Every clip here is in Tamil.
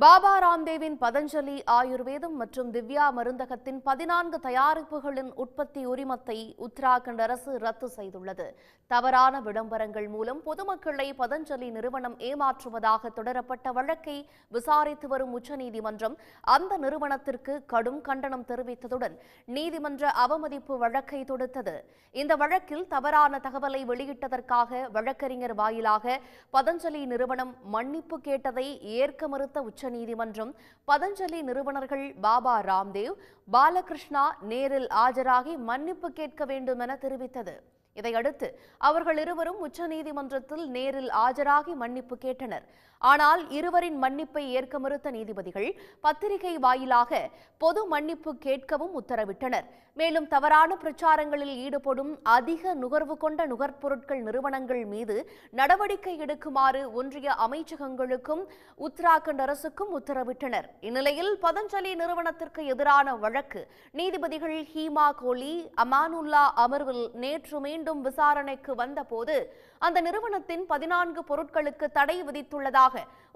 பாபா ராம்தேவின் பதஞ்சலி ஆயுர்வேதம் மற்றும் திவ்யா மருந்தகத்தின் 14 தயாரிப்புகளின் உற்பத்தி உரிமத்தை உத்தராகண்ட் அரசு ரத்து செய்துள்ளது. தவறான விளம்பரங்கள் மூலம் பொதுமக்களை பதஞ்சலி நிறுவனம் ஏமாற்றுவதாக தொடரப்பட்ட வழக்கை விசாரித்து வரும் உச்சநீதிமன்றம் அந்த நிறுவனத்திற்கு கடும் கண்டனம் தெரிவித்ததுடன் நீதிமன்ற அவமதிப்பு வழக்கை தொடுத்தது. இந்த வழக்கில் தவறான தகவலை வெளியிட்டதற்காக வழக்கறிஞர் வாயிலாக பதஞ்சலி நிறுவனம் மன்னிப்பு கேட்டதை ஏற்க மறுத்த உச்சநீதிமன்றம் பதஞ்சலி நிறுவனர்கள் பாபா ராம்தேவ், பாலகிருஷ்ணா நேரில் ஆஜராகி மன்னிப்பு கேட்க வேண்டும் என தெரிவித்தது. இதையடுத்து அவர்கள் இருவரும் உச்சநீதிமன்றத்தில் நேரில் ஆஜராகி மன்னிப்பு கேட்டனர். ஆனால் இருவரின் மன்னிப்பை ஏற்க மறுத்த நீதிபதிகள் பத்திரிகை வாயிலாக பொது மன்னிப்பு கேட்கவும் உத்தரவிட்டனர். மேலும் தவறான பிரச்சாரங்களில் ஈடுபடும் அதிக நுகர்வு கொண்ட நுகர்பொருட்கள் நிறுவனங்கள் மீது நடவடிக்கை எடுக்குமாறு ஒன்றிய அமைச்சகங்களுக்கும் உத்தராகண்ட் அரசுக்கும் உத்தரவிட்டனர். இந்நிலையில் பதஞ்சலி நிறுவனத்திற்கு எதிரான வழக்கு நீதிபதிகள் ஹீமா கோலி, அமானுல்லா அமர்வில் நேற்று மீண்டும் விசாரணைக்கு வந்தபோது அந்த நிறுவனத்தின் 14 பொருட்களுக்கு தடை விதித்துள்ளதாக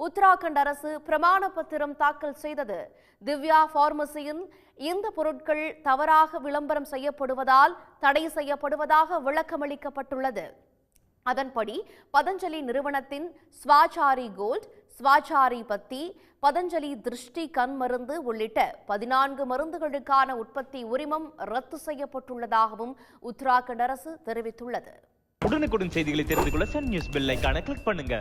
உத்தராகண்ட் அரசு பிரமாண பத்திரம் தாக்கல் செய்தது. திவ்யா பார்மசியின் இந்த பொருட்கள் தவறாக விளம்பரம் செய்யப்படுவதால் தடை செய்யப்படுவதாக விளக்கமளிக்கப்பட்டுள்ளது. அதன்படி பதஞ்சலி நிறுவனத்தின் ஸ்வாச்சாரி கோல்ட், ஸ்வாச்சாரி பத்தி, பதஞ்சலி திருஷ்டி கண் மருந்து உள்ளிட்ட 14 மருந்துகளுக்கான உற்பத்தி உரிமம் ரத்து செய்யப்பட்டுள்ளதாகவும் உத்தராகண்ட் அரசு தெரிவித்துள்ளது. உடனுக்குடன் செய்திகளை தெரிந்து கொள்ள சன் நியூஸ் பெல் ஐகானை கிளிக் பண்ணுங்க.